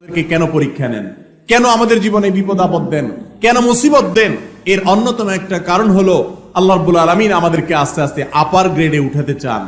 কেন পরীক্ষা নেন, কেন আমাদের জীবনে বিপদ আপদ দেন, কেন মুসিবত দেন? এর অন্যতম একটা কারণ হলো আল্লাহ রাব্বুল আলামিন আমাদেরকে আস্তে আস্তে আপার গ্রেডে উঠাতে চান।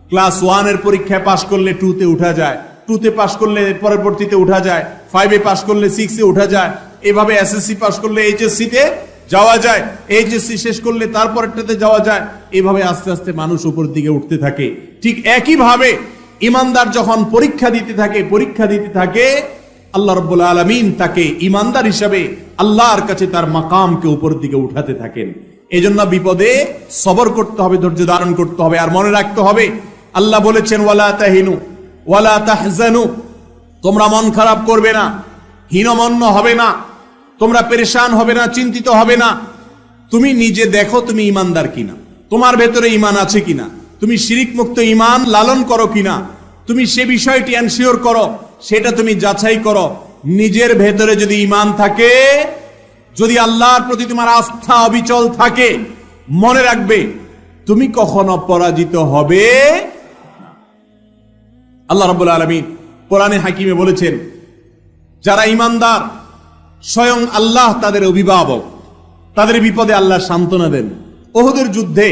ক্লাস 1 এর পরীক্ষায় পাশ করলে 2 তে উঠা যায়, 2 তে পাশ করলে পরবর্তীতে উঠা যায়, 5 এ পাশ করলে 6 এ উঠা যায়, এভাবে এসএসসি পাশ করলে এইচএসসি তে যাওয়া যায়, এইচএসসি শেষ করলে তারপরটাতে যাওয়া যায়, এভাবে আস্তে আস্তে মানুষ উপর দিকে উঠতে থাকে। ঠিক একই ভাবে ইমানদার যখন পরীক্ষা দিতে থাকে আল্লাহ রাব্বুল আলামিন তাকে ইমানদার হিসাবে আল্লাহর কাছে তার মাকামকে উপর দিকে উঠাতে থাকেন। এজন্য বিপদে সবর করতে হবে, ধৈর্য ধারণ করতে হবে। আর মনে রাখতে হবে আল্লাহ বলেছেন ওয়ালা তাহিনু ওয়ালা তাহজানু, তোমরা মন খারাপ করবে না, হীনমন্য হবে না, তোমরা পেরেশান হবে না, চিন্তিত হবে না। তুমি নিজে দেখো তুমি ইমানদার কিনা, তোমার ভেতরে ঈমান আছে কিনা, তুমি শিরিক মুক্ত ঈমান লালন করো কিনা, তুমি সে বিষয়টি এনশিওর করো, সেটা তুমি যাচাই করো। নিজের ভেতরে যদি ঈমান থাকে, যদি আল্লাহর প্রতি তোমার আস্থা অবিচল থাকে, মনে রাখবে তুমি কখনো পরাজিত হবে। আল্লাহ রাব্বুল আলামিন কোরআনে হাকিমে বলেছেন, যারা ঈমানদার স্বয়ং আল্লাহ তাদের অভিভাবক, তাদের বিপদে আল্লাহ সান্ত্বনা দেন। উহুদের যুদ্ধে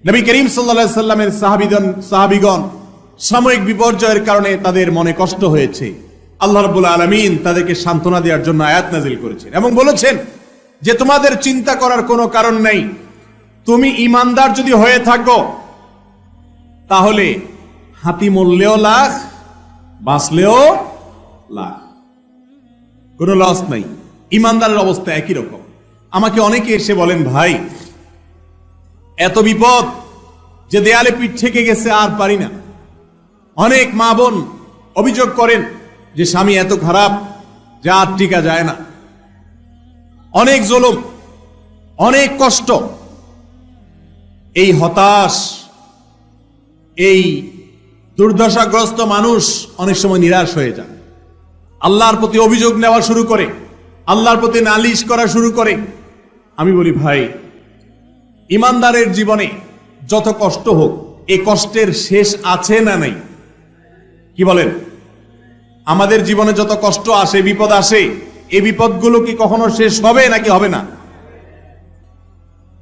নবী করিম সাল্লাল্লাহু আলাইহি সাল্লামের সাহাবীগণ সাময়িক বিপর্যয়ের কারণে তাদের মনে কষ্ট হয়েছে। আল্লাহ রাব্বুল আলামিন তাদেরকে সান্ত্বনা দেওয়ার জন্য আয়াত নাযিল করেছেন এবং বলেছেন যে তোমাদের চিন্তা করার কোনো কারণ নেই, তুমি ঈমানদার যদি হয়ে থাকো তাহলে হাতি মরলেও লাখ, বাঁচলেও লাখ, কোনো লস নাই। ঈমানদারের অবস্থা একই রকম। আমাকে অনেকে এসে বলেন, ভাই এত বিপদ যে দেয়ালে পিঠ থেকে গেছে, আর পারি না। অনেক মা বোন অভিযোগ করেন যে স্বামী এত খারাপ যা আর টিকা যায় না, অনেক জুলুম, অনেক কষ্ট। এই হতাশ, এই দুর্দশাগ্রস্ত মানুষ অনেক সময় নিরাশ হয়ে যায়, আল্লাহর প্রতি অভিযোগ নেওয়া শুরু করে, আল্লাহর প্রতি নালিশ করা শুরু করে। আমি বলি, ভাই ইমানদারের জীবনে যত কষ্ট হোক, এই কষ্টের শেষ আছে না নাই? কি বলেন? আমাদের জীবনে যত কষ্ট আসে, বিপদ আসে, এই বিপদগুলো কি কখনো শেষ হবে নাকি হবে না?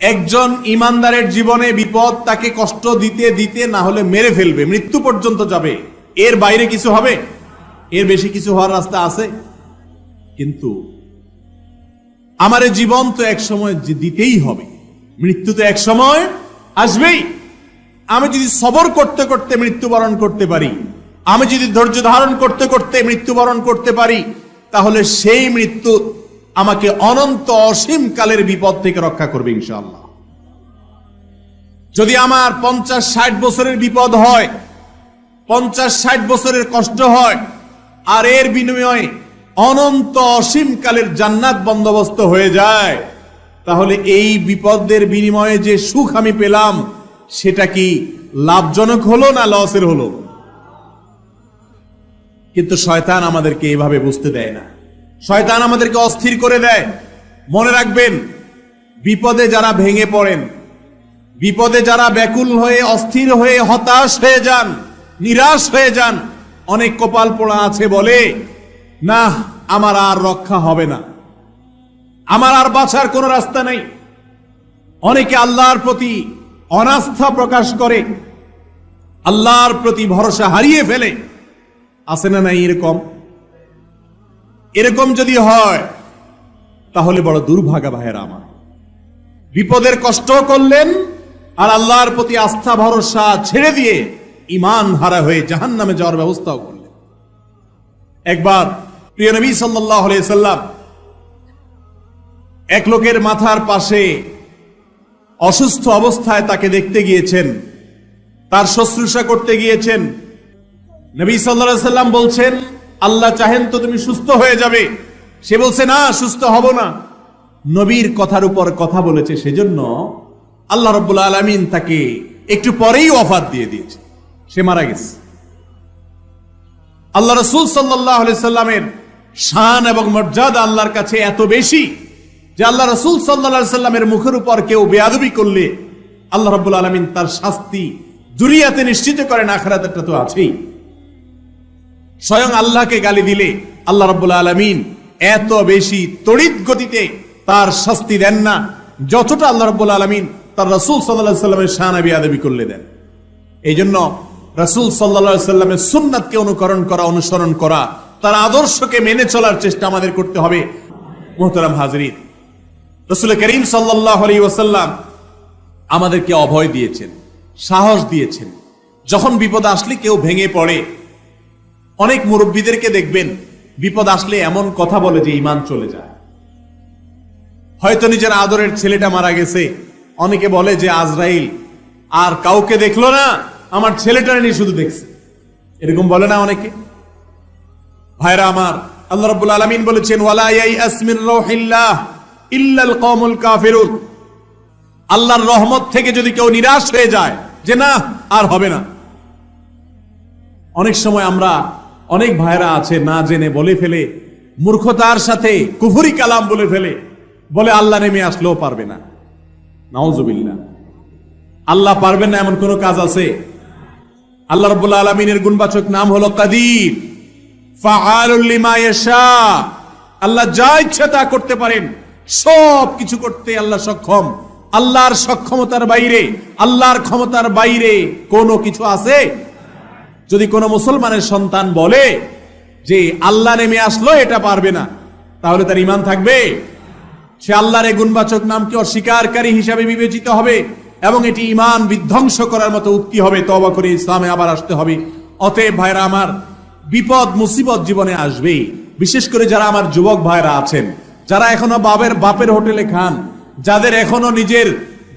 একজন ইমানদারের জীবনে বিপদ তাকে কষ্ট দিতে দিতে না হলে মেরে ফেলবে, মৃত্যু পর্যন্ত যাবে। এর বাইরে কিছু হবে? এর বেশি কিছু হওয়ার রাস্তা আছে? কিন্তু আমার জীবন তো এক সময় দিতেই হবে, মৃত্যু তো এক সময় আসবেই। আমি যদি সবর করতে করতে মৃত্যুবরণ করতে পারি, আমি যদি ধৈর্য ধারণ করতে করতে মৃত্যুবরণ করতে পারি, তাহলে সেই মৃত্যু আমাকে অনন্ত অসীম কালের বিপদ থেকে রক্ষা করবে ইনশাআল্লাহ। যদি আমার 50-60 বছরের বিপদ হয়, 50-60 বছরের কষ্ট হয়, আর এর বিনিময়ে অনন্ত অসীম কালের জান্নাত বন্দোবস্ত হয়ে যায়, তাহলে এই বিপদের বিনিময়ে যে সুখ আমি পেলাম, সেটা কি লাভজনক হলো না লসের হলো? কিন্তু শয়তান আমাদেরকে এভাবে বুঝতে দেয় না, শয়তান আমাদেরকে অস্থির করে দেয়। মনে রাখবেন, বিপদে যারা ভেঙে পড়েন, বিপদে যারা ব্যাকুল হয়ে, অস্থির হয়ে, হতাশ হয়ে যান, নিরাশ হয়ে যান, অনেক কপাল পোড়া আছে বলে, না আমার আর রক্ষা হবে না, আমার আর বাঁচার কোনো রাস্তা নেই। অনেকে আল্লাহর প্রতি অনাস্থা প্রকাশ করে, আল্লাহর প্রতি ভরসা হারিয়ে ফেলে। আছে না নাই এরকম? এরকম যদি হয় তাহলে বড় দুর্ভাগা ভাইয়েরা আমার। বিপদের কষ্ট করলেন আর আল্লাহর প্রতি আস্থা ভরসা ছেড়ে দিয়ে ঈমান হারা হয়ে জাহান্নামে যাওয়ার ব্যবস্থাও করলেন। একবার প্রিয় নবী সাল্লাল্লাহু আলাইহি সাল্লাম এক লোকের মাথার পাশে অসুস্থ অবস্থায় তাকে দেখতে গিয়েছেন, তার শুশ্রূষা করতে গিয়েছেন। নবী সাল্লাল্লাহু আলাইহি সাল্লাম বলছেন, আল্লাহ চাহেন তো তুমি সুস্থ হয়ে যাবে। সে বলছে, না সুস্থ হব না। নবীর কথার উপর কথা বলেছে, সেজন্য আল্লাহ রাব্বুল আলামিন তাকে একটু পরেই ওয়াফাত দিয়ে দিয়েছে, সে মারা গেছে। আল্লাহ রাসূল সাল্লাল্লাহু আলাইহি সাল্লামের শান এবং মর্যাদা আল্লাহর কাছে এত বেশি যে আল্লাহ রাসূল সাল্লাল্লাহু আলাইহি সাল্লামের মুখের উপর কেউ বেয়াদবি করলে আল্লাহ রাব্বুল আলামিন তার শাস্তি দুনিয়াতে নিশ্চিত করেন, আখিরাতেরটা তো আছেই। স্বয়ং আল্লাহকে গালি দিলে আল্লাহ রাব্বুল আলামিন এত বেশি তড়িৎ গতিতে তার শাস্তি দেন না যতটা আল্লাহ রাব্বুল আলামিন তার রাসূল সাল্লাল্লাহু আলাইহি ওয়াসাল্লামের শানে বেয়াদবি করলে দেন। এই জন্য রাসূল সাল্লাল্লাহু আলাইহি ওয়াসাল্লামের সুন্নাতকে অনুকরণ করা, অনুসরণ করা, তার আদর্শকে মেনে চলার চেষ্টা আমাদের করতে হবে। মুহতারাম হাজরিন, রাসূল করিম সাল্লাল্লাহু আলাইহি ওয়াসাল্লাম আমাদেরকে অভয় দিয়েছেন, সাহস দিয়েছেন। যখন বিপদ আসলে কেউ ভেঙে পড়ে, অনেক মুরব্বীদেরকে দেখবেন বিপদ আসলে এমন কথা বলে যে ঈমান চলে যায়। হয়তো নিজের আদরের ছেলেটা মারা গেছে, অনেকে বলে যে আজরাইল আর কাউকে দেখলো না, আমার ছেলেটার নিয়ে শুধু দেখছে, এরকম বলে না অনেকে। ভাইরা আমার, আল্লাহ রাব্বুল আলামিন বলেছেন ওয়ালা ইয়াইআস মির রাউহিল্লাহ ইল্লাল কওমুল কাফিরুন। আল্লাহর রহমত থেকে যদি কেউ নিরাশ হয়ে যায় যে না আর হবে না, অনেক সময় আমরা অনেক ভাইরা আছে না জেনে বলে ফেলে, মূর্খতার সাথে কুফরি কালাম বলে ফেলে, বলে আল্লাহ নেমে আসলেও পারবে না। নাউজুবিল্লাহ, আল্লাহ পারবেন না এমন কোন কাজ আছে? আল্লাহ রাব্বুল আলামিনের গুণবাচক নাম হলো কাদির, ফাআলুল লিমা ইয়াশা। আল্লাহ যা ইচ্ছা তা করতে পারেন, সব কিছু করতে আল্লাহ সক্ষম। আল্লাহর সক্ষমতার বাইরে, আল্লাহর ক্ষমতার বাইরে কোনো কিছু আছে? যদি কোনো মুসলমানের সন্তান বলে যে আল্লাহ নেমে আসলো এটা পারবে না, তাহলে তার ঈমান থাকবে? সে আল্লাহর এই গুণবাচক নামকে অস্বীকারী হিসাবে বিবেচিত হবে এবং এটি ঈমান বিধ্বংস করার মতো উক্তি হবে। তওবা করে ইসলামে আবার আসতে হবে। অতএব ভাইরা আমার, বিপদ মুসিবত জীবনে আসবেই। বিশেষ করে যারা আমার যুবক ভাইরা আছেন, যারা এখনো বাপের হোটেলে খান, যাদের এখনো নিজের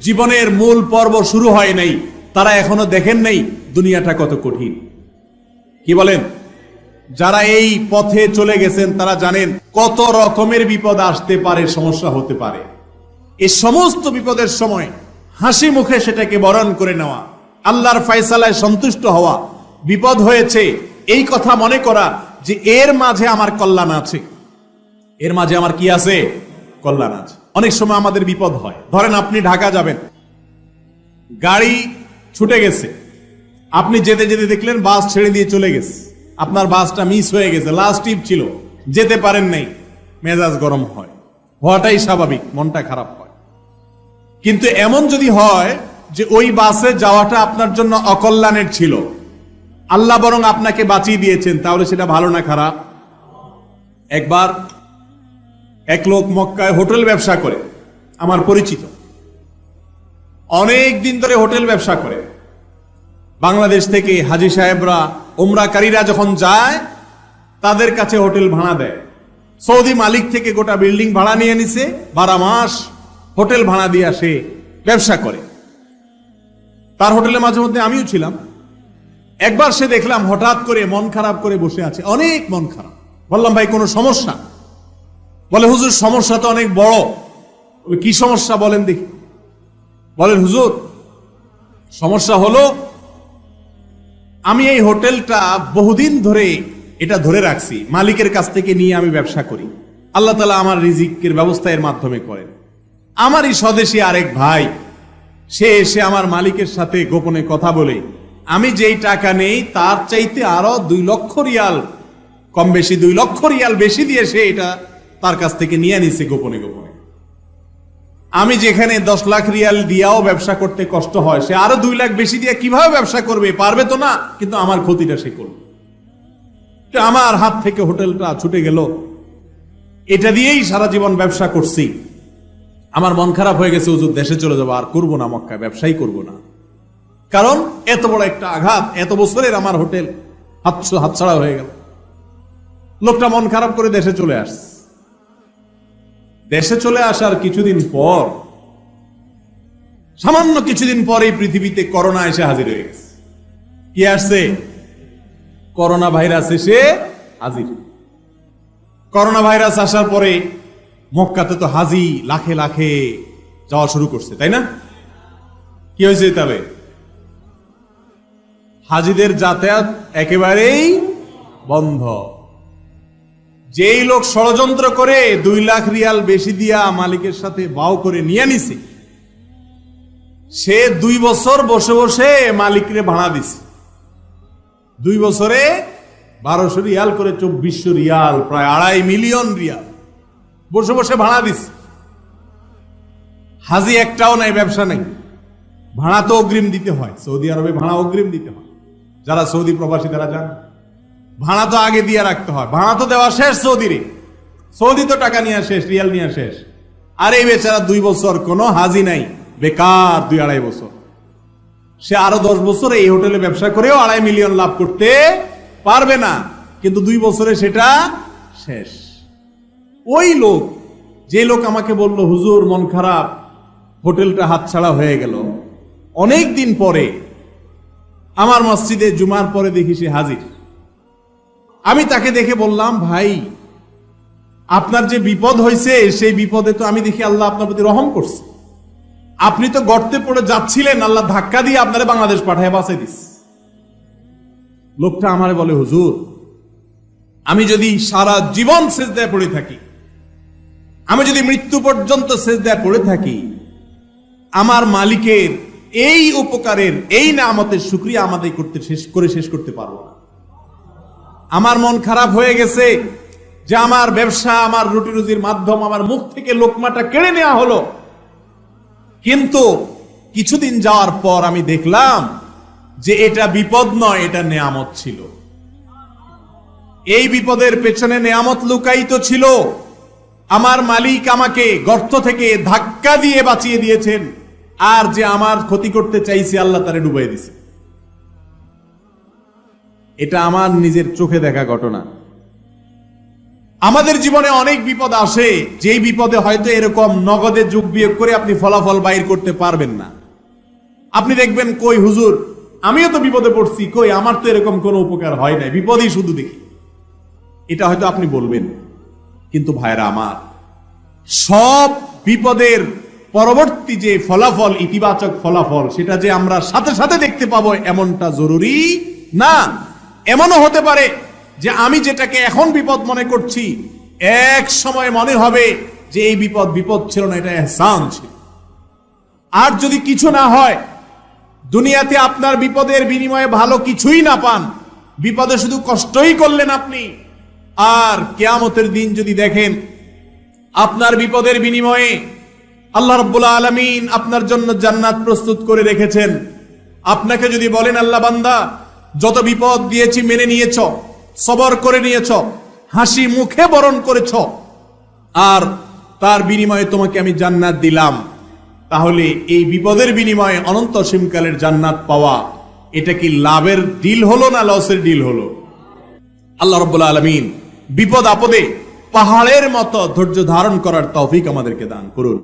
জীবনের মূল পর্ব শুরু হয় নাই, তারা এখনো দেখেন নাই দুনিয়াটা কত কঠিন। কি বলেন? যারা এই পথে চলে গেছেন তারা জানেন কত রকমের বিপদ আসতে পারে, সমস্যা হতে পারে। এই সমস্ত বিপদের সময় হাসি মুখে সেটাকে বরণ করে নেওয়া, আল্লাহর ফয়সালায় সন্তুষ্ট হওয়া, বিপদ হয়েছে এই কথা মনে করা যে এর মাঝে আমার কল্যাণ আছে, এর মাঝে আমার কি আছে? কল্যাণ আছে। অনেক সময় আমাদের বিপদ হয়। ধরেন আপনি ঢাকা যাবেন, গাড়ি ছুটে গেছে, আপনি যেতে যেতে দেখলেন বাস ছেড়ে দিয়ে চলে গেছে, আপনার বাসটা মিস হয়ে গেছে, লাস্ট ট্রিপ ছিল, যেতে পারেন নাই, মেজাজ গরম হয়, হওয়াটাই স্বাভাবিক, মনটা খারাপ হয়। কিন্তু এমন যদি হয় যে ওই বাসে যাওয়াটা আপনার জন্য অকল্যাণের ছিল, আল্লাহ বরং আপনাকে বাঁচিয়ে দিয়েছেন, তাহলে সেটা ভালো না খারাপ? একবার এক লোক মক্কায় হোটেল ব্যবসা করে, আমার পরিচিত, অনেক দিন ধরে হোটেল ব্যবসা করে। বাংলাদেশ থেকে হাজী সাহেবরা, উমরাকারীরা যখন যায় তাদের কাছে হোটেল ভাড়া দেয়। সৌদি মালিক থেকে গোটা বিল্ডিং ভাড়া নিয়ে নিছে, 12 মাস হোটেল ভাড়া দিয়ে সে ব্যবসা করে। তার হোটেলে মাঝে মধ্যে আমিও ছিলাম। একবার সে দেখলাম হঠাৎ করে মন খারাপ করে বসে আছে, অনেক মন খারাপ। বললাম ভাই কোনো সমস্যা? বলে হুজুর সমস্যা তো অনেক বড়। বলে কি সমস্যা বলেন দেখি। বলেন হুজুর সমস্যা হলো আমি এই হোটেলটা বহুদিন ধরে এটা ধরে রাখছি, মালিকের কাছ থেকে নিয়ে আমি ব্যবসা করি, আল্লাহ তাআলা আমার রিজিকের ব্যবস্থা এর মাধ্যমে করেন। আমারই স্বদেশী আরেক ভাই সে এসে আমার মালিকের সাথে গোপনে কথা বলে আমি যেই টাকা নেই তার চাইতে আরো 2 লক্ষ রিয়াল কম বেশি, 2 লক্ষ রিয়াল বেশি দিয়ে সে এটা তার কাছ থেকে নিয়ে নিছে গোপনে গোপনে। আমি যেখানে 10 লাখ রিয়াল দিয়াও ব্যবসা করতে কষ্ট হয়, সে আরো 2 লাখ বেশি দিয়ে কিভাবে ব্যবসা করবে? পারবে তো না, কিন্তু আমার ক্ষতিটা সে করবে। আমার হাত থেকে হোটেলটা ছুটে গেল, এটা দিয়েই সারা জীবন ব্যবসা করছি। আমার মন খারাপ হয়ে গেছে, হুজুর দেশে চলে যাবো, আর করবো না, মক্কায় ব্যবসাই করবো না। কারণ এত বড় একটা আঘাত, এত বছরের আমার হোটেল হাতছাড়া হয়ে গেল। লোকটা মন খারাপ করে দেশে চলে আসছে। দেশে চলে আসার কিছুদিন পর, সামান্য কিছুদিন পর এই পৃথিবীতে করোনা এসে হাজির হয়ে গেছে। কি আসছে? করোনা ভাইরাস এসে হাজির। করোনা ভাইরাস আসার পরে মক্কাতে তো হাজি লাখে লাখে যাওয়া শুরু করছে, তাই না? কি হয়েছে তবে? হাজিদের যাতায়াত একেবারেই বন্ধ। যেই লোক ষড়যন্ত্র করে 2 লাখ রিয়াল বেশি দিয়া মালিকের সাথে বাও করে নিয়ে নিছে, সে 2 বছর বসে বসে মালিকরে ভাড়া দিছে। 2 বছরে 1200 রিয়াল করে 2400 রিয়াল, প্রায় 2.5 মিলিয়ন রিয়াল বসে বসে ভাড়া দিস। হাজি একটাও নাই, ব্যবসা নাই, ভাড়া তো অগ্রিম দিতে হয়। সৌদি আরবে ভাড়া অগ্রিম দিতে হয়, যারা সৌদি প্রবাসী তারা জান। ভাড়া তো আগে দিয়ে রাখতে হয়, ভাড়া তো দেওয়া শেষ সৌদিরে। সৌদি তো টাকা নিয়ে শেষ, রিয়াল নিয়ে শেষ। আর এই বেচারা 2 বছর কোনো হাজি নাই, বেকার 2-2.5 বছর। সে আরো 10 বছর এই হোটেলে ব্যবসা করেও 2.5 মিলিয়ন লাভ করতে পারবে না, কিন্তু 2 বছরে সেটা শেষ। ওই লোক, যে লোক আমাকে বলল হুজুর মন খারাপ, হোটেলটা হাতছাড়া হয়ে গেল, অনেক দিন পরে আমার মসজিদে জুমার পরে দেখি সে হাজির। আমি তাকে দেখে বললাম, ভাই আপনার যে বিপদ হয়েছে সেই বিপদে তো আমি দেখি আল্লাহ আপনার প্রতি রহম করছে। আপনি তো গর্তে পড়ে যাচ্ছিলেন, আল্লাহ ধাক্কা দিয়ে আপনারে বাংলাদেশ পাঠায় বাঁচাই দিস। লোকটা আমারে বলে, হুজুর আমি যদি সারা জীবন সেজদায় পড়ে থাকি, আমি যদি মৃত্যু পর্যন্ত সেজদায় পড়ে থাকি, আমার মালিকের এই উপকারের, এই নিয়ামতের শুকরিয়া আমাদের শেষ করতে পারবো না। আমার মন খারাপ হয়ে গেছে যে আমার ব্যবসা, আমার রুটি রুজির মাধ্যম, আমার মুখ থেকে লোকমাটা কেড়ে নেওয়া হলো। কিন্তু কিছুদিন যাওয়ার পর আমি দেখলাম যে এটা বিপদ নয়, এটা নেয়ামত ছিল। এই বিপদের পেছনে নেয়ামত লুকায়িত ছিল। আমার মালিক আমাকে গর্ত থেকে ধাক্কা দিয়ে বাঁচিয়ে দিয়েছেন, আর যে আমার ক্ষতি করতে চাইছে আল্লাহ তারে ডুবাই দিছে। এটা আমার নিজের চোখে দেখা ঘটনা। আমাদের জীবনে অনেক বিপদ আসে, যেই বিপদে হয়তো এরকম নগদে যোগ বিয়োগ করে আপনি ফলাফল বাইর করতে পারবেন না। আপনি দেখবেন, কই হুজুর আমিও তো বিপদে পড়ছি, কই আমার তো এরকম কোনো উপকার হয় নাই, বিপদই শুধু দেখি। এটা হয়তো আপনি বলবেন, কিন্তু ভাইরা আমার, সব বিপদের পরবর্তী যে ফলাফল, ইতিবাচক ফলাফল, সেটা যে আমরা সাথে সাথে দেখতে পাবো এমনটা জরুরি না। এমনও হতে পারে যে আমি যেটাকে এখন বিপদ মনে করছি, এক সময় মনে হবে যে এই বিপদ ছিল না, এটা ইহসান ছিল। আর যদি কিছু না হয়, দুনিয়াতে আপনার বিপদের বিনিময়ে ভালো কিছুই না পান, বিপদে শুধু কষ্টই করলেন আপনি, আর কিয়ামতের দিন যদি দেখেন আপনার বিপদের বিনিময়ে আল্লাহ রাব্বুল আলামিন আপনার জন্য জান্নাত প্রস্তুত করে রেখেছেন, আপনাকে যদি বলেন, আল্লাহ বান্দা যত বিপদ দিয়েছি মেনে নিয়েছ, সবর করে নিয়েছ, হাসি মুখে বরণ করেছ, আর তার বিনিময়ে তোমাকে আমি জান্নাত দিলাম, তাহলে এই বিপদের বিনিময়ে অনন্ত অসীমকালের জান্নাত পাওয়া, এটা কি লাভের ডিল হলো না লসের ডিল হলো? আল্লাহ রাব্বুল আলামিন বিপদ আপদে পাহাড়ের মতো ধৈর্য ধারণ করার তৌফিক আমাদেরকে দান করুন।